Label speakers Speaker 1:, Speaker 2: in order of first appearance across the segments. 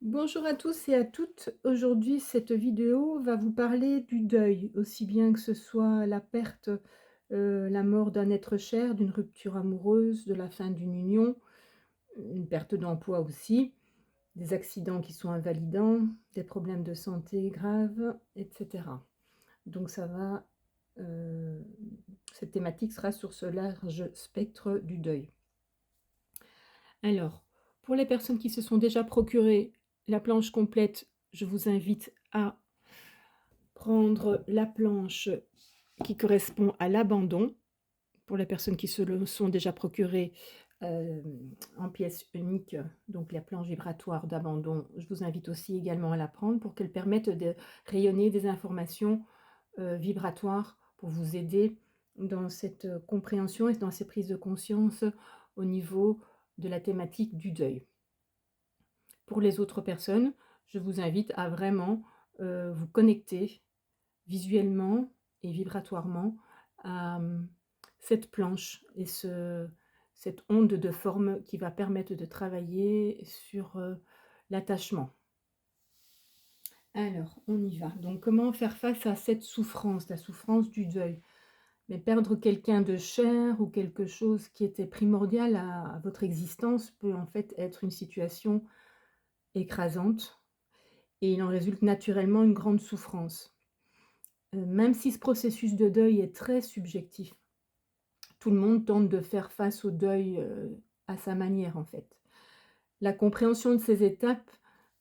Speaker 1: Bonjour à tous et à toutes. Aujourd'hui, cette vidéo va vous parler du deuil, aussi bien que ce soit la perte, la mort d'un être cher, d'une rupture amoureuse, de la fin d'une union, une perte d'emploi aussi, des accidents qui sont invalidants, des problèmes de santé graves, etc. Donc ça va, cette thématique sera sur ce large spectre du deuil. Alors, pour les personnes qui se sont déjà procuré la planche complète, je vous invite à prendre la planche qui correspond à l'abandon. Pour les personnes qui se le sont déjà procurées, en pièce unique, donc la planche vibratoire d'abandon, je vous invite aussi également à la prendre pour qu'elle permette de rayonner des informations, vibratoires pour vous aider dans cette, compréhension et dans ces prises de conscience au niveau de la thématique du deuil. Pour les autres personnes, je vous invite à vraiment, vous connecter visuellement et vibratoirement à, cette planche et cette onde de forme qui va permettre de travailler sur, l'attachement. Alors, on y va. Donc comment faire face à cette souffrance, la souffrance du deuil? Mais perdre quelqu'un de cher ou quelque chose qui était primordial à votre existence peut en fait être une situation écrasante et il en résulte naturellement une grande souffrance. Même si ce processus de deuil est très subjectif, tout le monde tente de faire face au deuil, à sa manière, en fait. La compréhension de ces étapes,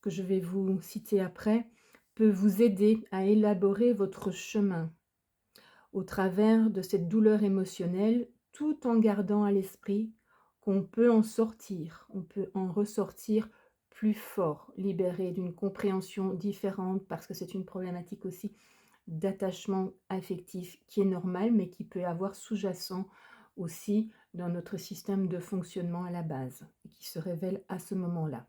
Speaker 1: que je vais vous citer après, peut vous aider à élaborer votre chemin au travers de cette douleur émotionnelle, tout en gardant à l'esprit qu'on peut en sortir, on peut en ressortir plus fort, libéré d'une compréhension différente, parce que c'est une problématique aussi d'attachement affectif qui est normal, mais qui peut avoir sous-jacent aussi dans notre système de fonctionnement à la base et qui se révèle à ce moment-là.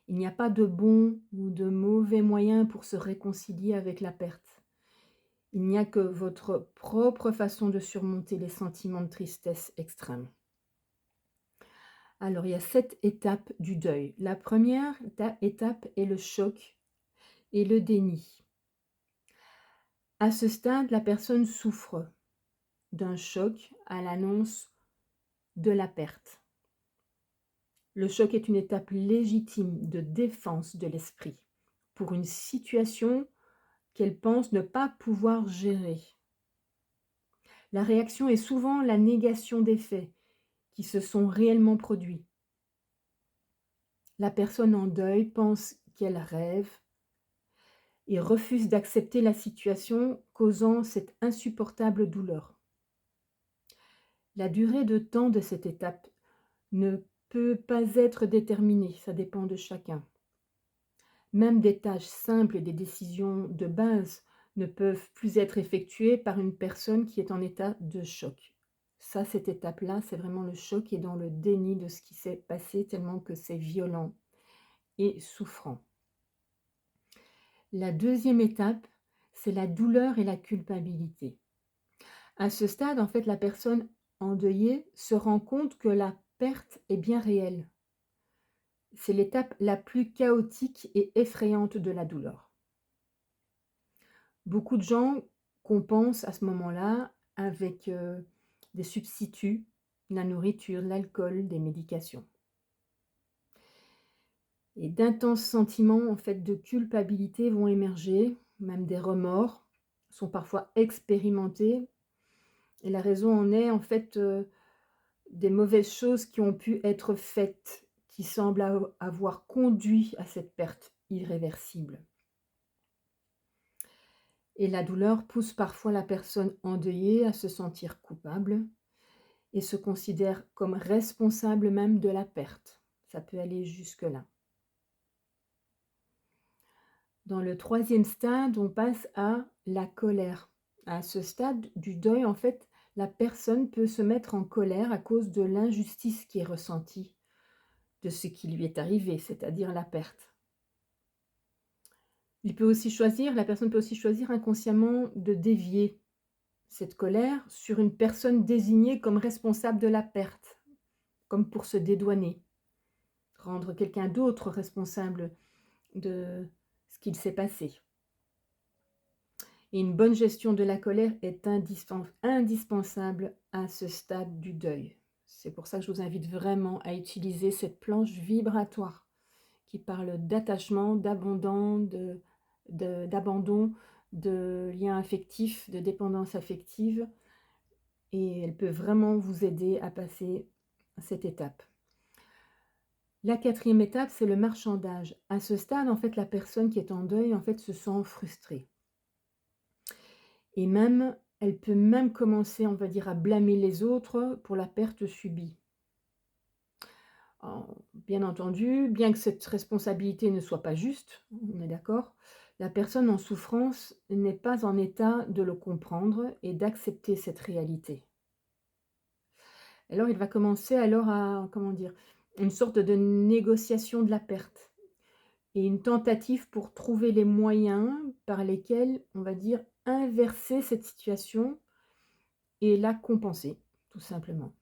Speaker 1: Il n'y a pas de bon ou de mauvais moyen pour se réconcilier avec la perte. Il n'y a que votre propre façon de surmonter les sentiments de tristesse extrême. Alors, il y a 7 étapes du deuil. La première étape est le choc et le déni. À ce stade, la personne souffre d'un choc à l'annonce de la perte. Le choc est une étape légitime de défense de l'esprit pour une situation qu'elle pense ne pas pouvoir gérer. La réaction est souvent la négation des faits qui se sont réellement produits. La personne en deuil pense qu'elle rêve et refuse d'accepter la situation, causant cette insupportable douleur. La durée de temps de cette étape ne peut pas être déterminée, ça dépend de chacun. Même des tâches simples et des décisions de base ne peuvent plus être effectuées par une personne qui est en état de choc. Ça, cette étape-là, c'est vraiment le choc et dans le déni de ce qui s'est passé tellement que c'est violent et souffrant. La deuxième étape, c'est la douleur et la culpabilité. À ce stade, en fait, la personne endeuillée se rend compte que la perte est bien réelle. C'est l'étape la plus chaotique et effrayante de la douleur. Beaucoup de gens compensent à ce moment-là avec, des substituts, la nourriture, l'alcool, des médications et d'intenses sentiments, en fait, de culpabilité vont émerger, même des remords sont parfois expérimentés et la raison en est, en fait, des mauvaises choses qui ont pu être faites, qui semblent avoir conduit à cette perte irréversible. Et la douleur pousse parfois la personne endeuillée à se sentir coupable et se considère comme responsable même de la perte. Ça peut aller jusque-là. Dans le troisième stade, on passe à la colère. À ce stade du deuil, en fait, la personne peut se mettre en colère à cause de l'injustice qui est ressentie de ce qui lui est arrivé, c'est-à-dire la perte. La personne peut aussi choisir inconsciemment de dévier cette colère sur une personne désignée comme responsable de la perte, comme pour se dédouaner. rendre quelqu'un d'autre responsable de ce qu'il s'est passé. Et une bonne gestion de la colère est indispensable à ce stade du deuil. C'est pour ça que je vous invite vraiment à utiliser cette planche vibratoire qui parle d'attachement, d'abandon, d'abandon, de liens affectifs, de dépendance affective. Et elle peut vraiment vous aider à passer cette étape. La quatrième étape, c'est le marchandage. À ce stade, en fait, la personne qui est en deuil, en fait, se sent frustrée. Et même, elle peut même commencer, on va dire, à blâmer les autres pour la perte subie. Bien entendu, bien que cette responsabilité ne soit pas juste, on est d'accord, la personne en souffrance n'est pas en état de le comprendre et d'accepter cette réalité. Alors il va commencer alors à, comment dire, une sorte de négociation de la perte et une tentative pour trouver les moyens par lesquels, on va dire, inverser cette situation et la compenser, tout simplement.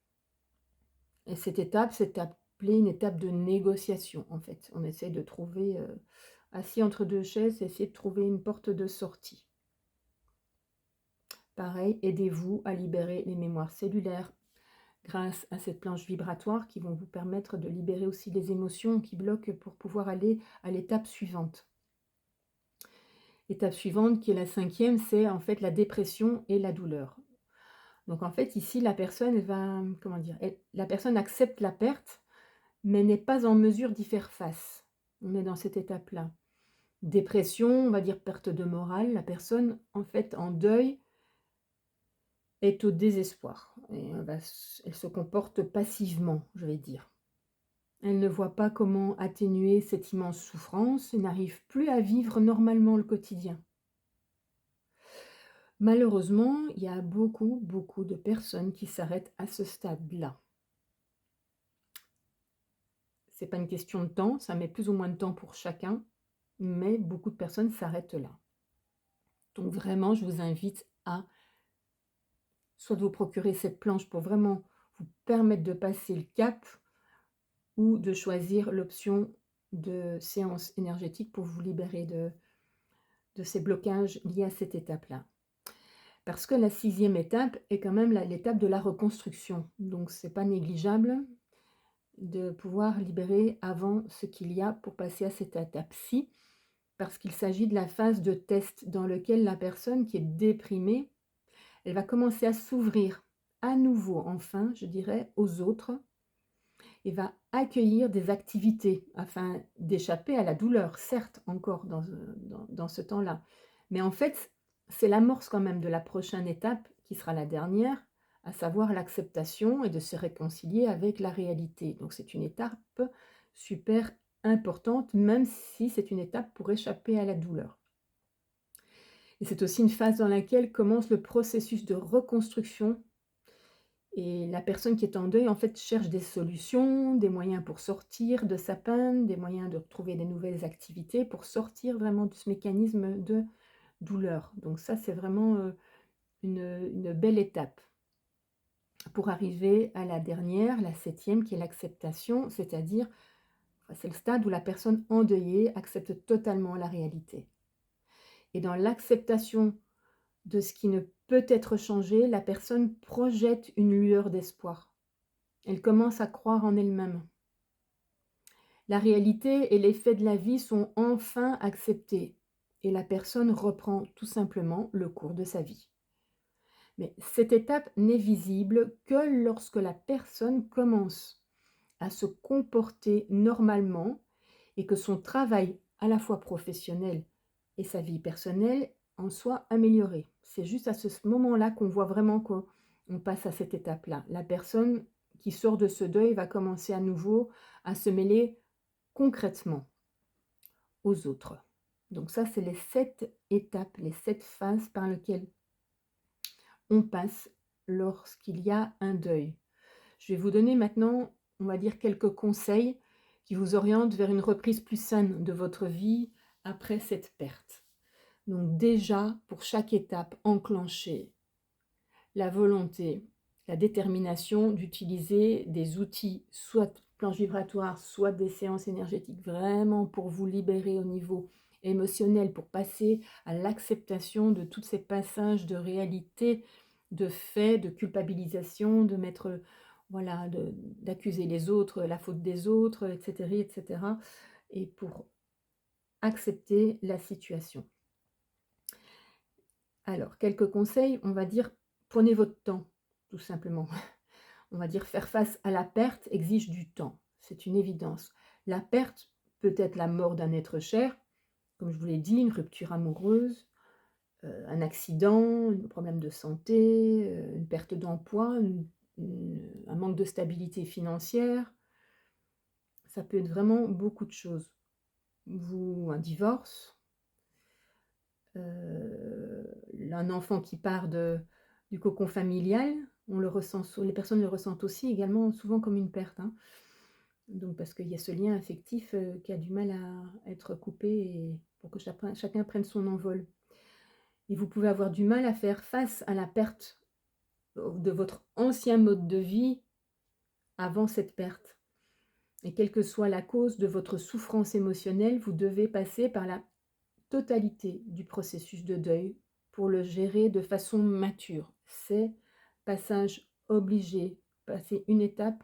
Speaker 1: Et cette étape, c'est appelé une étape de négociation, en fait. On essaie de trouver, assis entre deux chaises, essayer de trouver une porte de sortie. Pareil, aidez-vous à libérer les mémoires cellulaires grâce à cette planche vibratoire qui vont vous permettre de libérer aussi les émotions qui bloquent pour pouvoir aller à l'étape suivante. L'étape suivante, qui est la cinquième, c'est en fait la dépression et la douleur. Donc en fait, ici, la personne va, comment dire, la personne accepte la perte, mais n'est pas en mesure d'y faire face. On est dans cette étape-là. Dépression, on va dire perte de morale. La personne, en fait, en deuil, est au désespoir. Et elle se comporte passivement, je vais dire. Elle ne voit pas comment atténuer cette immense souffrance et n'arrive plus à vivre normalement le quotidien. Malheureusement, il y a beaucoup, beaucoup de personnes qui s'arrêtent à ce stade-là. C'est pas une question de temps, ça met plus ou moins de temps pour chacun, mais beaucoup de personnes s'arrêtent là. Donc vraiment, je vous invite à soit de vous procurer cette planche pour vraiment vous permettre de passer le cap, ou de choisir l'option de séance énergétique pour vous libérer de ces blocages liés à cette étape-là. Parce que la sixième étape est quand même l'étape de la reconstruction. Donc c'est pas négligeable de pouvoir libérer avant ce qu'il y a pour passer à cette étape-ci, parce qu'il s'agit de la phase de test dans laquelle la personne qui est déprimée, elle va commencer à s'ouvrir à nouveau, enfin, je dirais, aux autres, et va accueillir des activités afin d'échapper à la douleur, certes, encore dans ce temps-là. Mais en fait, c'est l'amorce quand même de la prochaine étape, qui sera la dernière, à savoir l'acceptation et de se réconcilier avec la réalité. Donc c'est une étape super importante, même si c'est une étape pour échapper à la douleur. Et c'est aussi une phase dans laquelle commence le processus de reconstruction. Et la personne qui est en deuil, en fait, cherche des solutions, des moyens pour sortir de sa peine, des moyens de retrouver des nouvelles activités pour sortir vraiment de ce mécanisme de douleur. Donc ça, c'est vraiment une belle étape pour arriver à la dernière, la septième, qui est l'acceptation, c'est-à-dire, c'est le stade où la personne endeuillée accepte totalement la réalité. Et dans l'acceptation de ce qui ne peut être changé, la personne projette une lueur d'espoir. Elle commence à croire en elle-même. La réalité et les faits de la vie sont enfin acceptés et la personne reprend tout simplement le cours de sa vie. Mais cette étape n'est visible que lorsque la personne commence à se comporter normalement et que son travail à la fois professionnel et sa vie personnelle en soit amélioré. C'est juste à ce moment-là qu'on voit vraiment qu'on passe à cette étape-là. La personne qui sort de ce deuil va commencer à nouveau à se mêler concrètement aux autres. Donc ça, c'est les 7 étapes, les 7 phases par lesquelles on passe lorsqu'il y a un deuil. Je vais vous donner maintenant, on va dire, quelques conseils qui vous orientent vers une reprise plus saine de votre vie après cette perte. Donc déjà, pour chaque étape, enclenchez la volonté, la détermination d'utiliser des outils soit planche vibratoire, soit des séances énergétiques vraiment pour vous libérer au niveau émotionnel, pour passer à l'acceptation de tous ces passages de réalité, de faits, de culpabilisation, de mettre, voilà, d'accuser les autres, la faute des autres, etc., etc., et pour accepter la situation. Alors, quelques conseils, on va dire, prenez votre temps, tout simplement. On va dire faire face à la perte exige du temps, c'est une évidence. La perte peut être la mort d'un être cher, comme je vous l'ai dit, une rupture amoureuse, un accident, un problème de santé, une perte d'emploi, un manque de stabilité financière. Ça peut être vraiment beaucoup de choses. Un divorce, un enfant qui part du cocon familial, on le ressent, les personnes le ressentent aussi également souvent comme une perte, hein. Donc parce qu'il y a ce lien affectif, qui a du mal à être coupé et pour que chacun prenne son envol. Et vous pouvez avoir du mal à faire face à la perte, de votre ancien mode de vie avant cette perte. Et quelle que soit la cause de votre souffrance émotionnelle, vous devez passer par la totalité du processus de deuil pour le gérer de façon mature. C'est passage obligé. Passer une étape,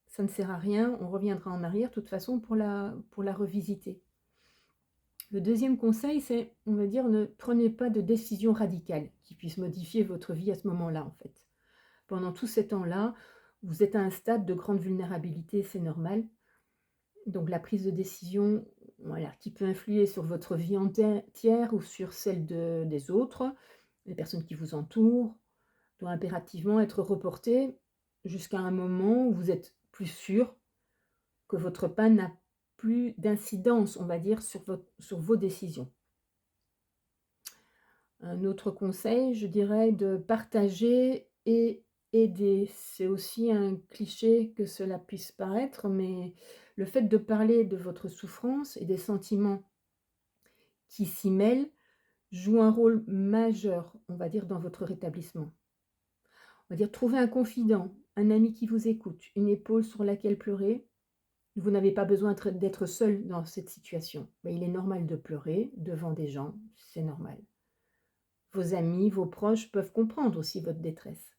Speaker 1: ça ne sert à rien, on reviendra en arrière de toute façon pour la revisiter. Le deuxième conseil, c'est, on va dire, ne prenez pas de décision radicale qui puisse modifier votre vie à ce moment-là, en fait. Pendant tout ce temps-là, vous êtes à un stade de grande vulnérabilité, c'est normal. Donc la prise de décision, voilà, qui peut influer sur votre vie entière ou sur celle des autres, les personnes qui vous entourent, doit impérativement être reportée jusqu'à un moment où vous êtes plus sûr que votre pas n'a plus d'incidence, on va dire, sur vos décisions. Un autre conseil, je dirais de partager et aider. C'est aussi un cliché que cela puisse paraître, mais le fait de parler de votre souffrance et des sentiments qui s'y mêlent joue un rôle majeur, on va dire, dans votre rétablissement. On va dire trouver un confident, un ami qui vous écoute, une épaule sur laquelle pleurer. Vous n'avez pas besoin d'être seul dans cette situation. Mais il est normal de pleurer devant des gens, c'est normal. Vos amis, vos proches peuvent comprendre aussi votre détresse.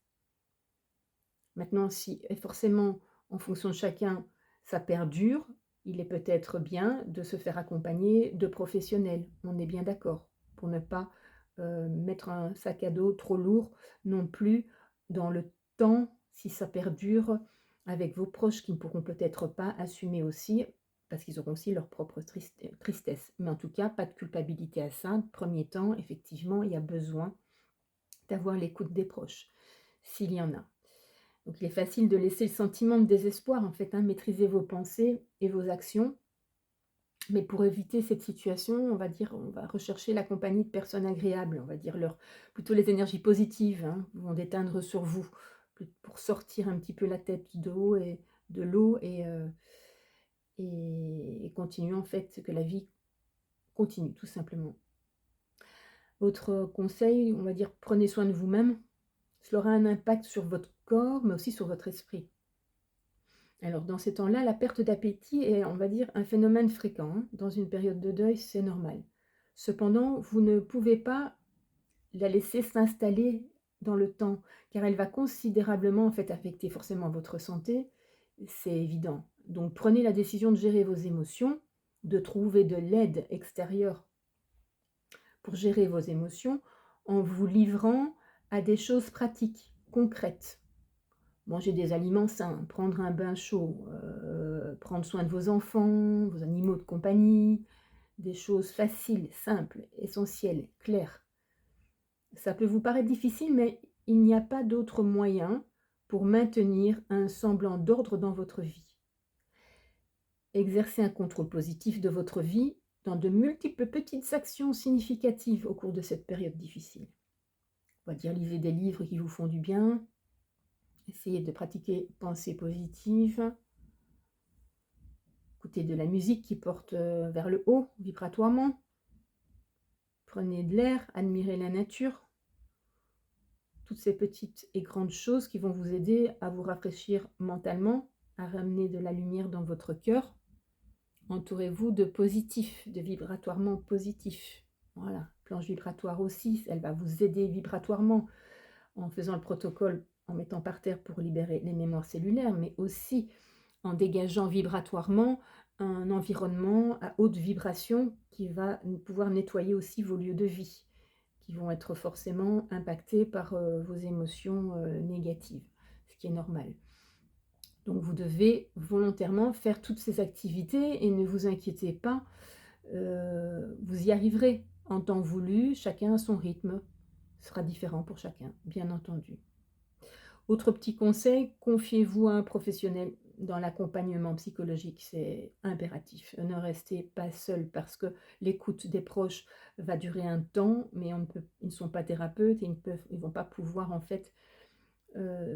Speaker 1: Maintenant, si et forcément, en fonction de chacun, ça perdure, il est peut-être bien de se faire accompagner de professionnels. On est bien d'accord, pour ne pas mettre un sac à dos trop lourd non plus dans le temps, si ça perdure, avec vos proches qui ne pourront peut-être pas assumer aussi, parce qu'ils auront aussi leur propre tristesse. Mais en tout cas, pas de culpabilité à ça. Premier temps, effectivement, il y a besoin d'avoir l'écoute des proches, s'il y en a. Donc il est facile de laisser le sentiment de désespoir, en fait, hein, maîtriser vos pensées et vos actions. Mais pour éviter cette situation, on va dire, on va rechercher la compagnie de personnes agréables, on va dire plutôt les énergies positives, hein, vont déteindre sur vous, pour sortir un petit peu la tête de l'eau et continuer en fait que la vie continue tout simplement. Autre conseil, on va dire, prenez soin de vous-même. Cela aura un impact sur votre corps, mais aussi sur votre esprit. Alors, dans ces temps-là, la perte d'appétit est, on va dire, un phénomène fréquent, hein. Dans une période de deuil, c'est normal. Cependant, vous ne pouvez pas la laisser s'installer dans le temps, car elle va considérablement, en fait, affecter forcément votre santé, c'est évident. Donc, prenez la décision de gérer vos émotions, de trouver de l'aide extérieure pour gérer vos émotions, en vous livrant à des choses pratiques, concrètes. Manger des aliments sains, prendre un bain chaud, prendre soin de vos enfants, vos animaux de compagnie, des choses faciles, simples, essentielles, claires. Ça peut vous paraître difficile, mais il n'y a pas d'autre moyen pour maintenir un semblant d'ordre dans votre vie. Exercez un contrôle positif de votre vie dans de multiples petites actions significatives au cours de cette période difficile. On va dire, lisez des livres qui vous font du bien, essayez de pratiquer pensée positive, écoutez de la musique qui porte vers le haut, vibratoirement, prenez de l'air, admirez la nature, toutes ces petites et grandes choses qui vont vous aider à vous rafraîchir mentalement, à ramener de la lumière dans votre cœur. Entourez-vous de positifs, de vibratoirement positifs. Voilà, planche vibratoire aussi, elle va vous aider vibratoirement en faisant le protocole, en mettant par terre pour libérer les mémoires cellulaires, mais aussi en dégageant vibratoirement un environnement à haute vibration qui va pouvoir nettoyer aussi vos lieux de vie, qui vont être forcément impactés par vos émotions négatives, ce qui est normal. Donc vous devez volontairement faire toutes ces activités et ne vous inquiétez pas, vous y arriverez en temps voulu, chacun à son rythme. Ce sera différent pour chacun, bien entendu. Autre petit conseil, confiez-vous à un professionnel dans l'accompagnement psychologique, c'est impératif. Ne restez pas seul parce que l'écoute des proches va durer un temps, mais ils ne sont pas thérapeutes et ils vont pas pouvoir en fait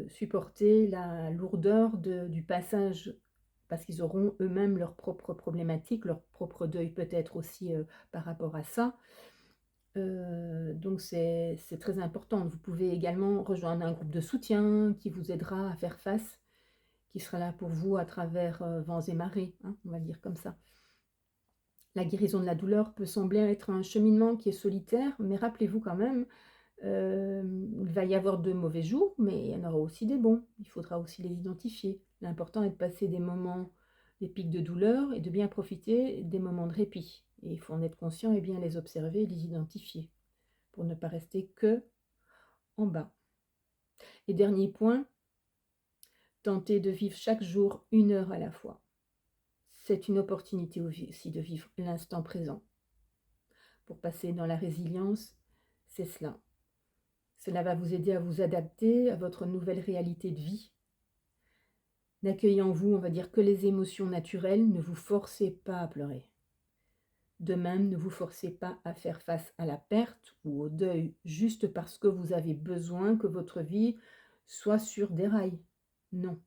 Speaker 1: supporter la lourdeur du passage parce qu'ils auront eux-mêmes leurs propres problématiques, leur propre deuil peut-être aussi par rapport à ça. Donc c'est très important. Vous pouvez également rejoindre un groupe de soutien qui vous aidera à faire face, qui sera là pour vous à travers vents et marées, hein, on va dire comme ça. La guérison de la douleur peut sembler être un cheminement qui est solitaire, mais rappelez-vous quand même, il va y avoir de mauvais jours, mais il y en aura aussi des bons. Il faudra aussi les identifier. L'important est de passer des moments, des pics de douleur et de bien profiter des moments de répit. Et il faut en être conscient et bien les observer et les identifier pour ne pas rester que en bas. Et dernier point, tentez de vivre chaque jour 1 heure à la fois. C'est une opportunité aussi de vivre l'instant présent. Pour passer dans la résilience, c'est cela. Cela va vous aider à vous adapter à votre nouvelle réalité de vie. N'accueillez en vous, on va dire, que les émotions naturelles, ne vous forcez pas à pleurer. De même, ne vous forcez pas à faire face à la perte ou au deuil juste parce que vous avez besoin que votre vie soit sur des rails. Non.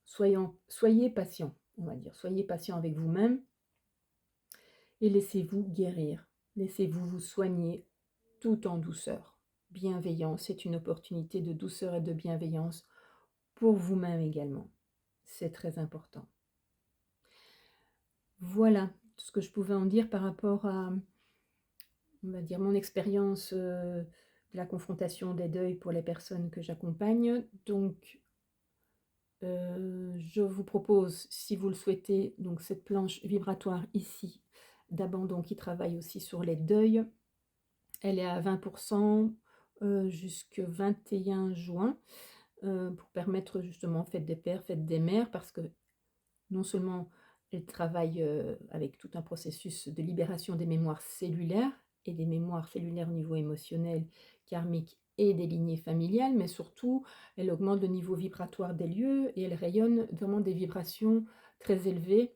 Speaker 1: Soyez patient, on va dire. Soyez patient avec vous-même et laissez-vous guérir. Laissez-vous vous soigner tout en douceur. Bienveillance, c'est une opportunité de douceur et de bienveillance pour vous-même également. C'est très important. Voilà tout ce que je pouvais en dire par rapport à, on va dire, mon expérience de la confrontation des deuils pour les personnes que j'accompagne. Donc, je vous propose, si vous le souhaitez, donc cette planche vibratoire ici d'abandon qui travaille aussi sur les deuils. Elle est à 20% jusqu'au 21 juin pour permettre justement fête des pères, fête des mères, parce que non seulement elle travaille avec tout un processus de libération des mémoires cellulaires et des mémoires cellulaires au niveau émotionnel, karmique et des lignées familiales, mais surtout elle augmente le niveau vibratoire des lieux et elle rayonne vraiment des vibrations très élevées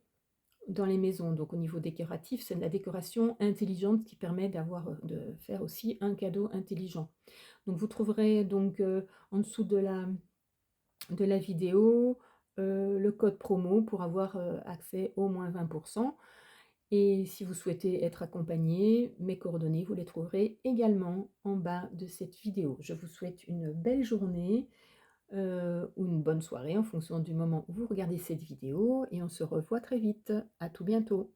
Speaker 1: dans les maisons. Donc au niveau décoratif, c'est de la décoration intelligente qui permet de faire aussi un cadeau intelligent. Donc vous trouverez donc en dessous de la vidéo le code promo pour avoir accès au moins 20%. Et si vous souhaitez être accompagné, mes coordonnées, vous les trouverez également en bas de cette vidéo. Je vous souhaite une belle journée ou une bonne soirée en fonction du moment où vous regardez cette vidéo et on se revoit très vite. À tout bientôt.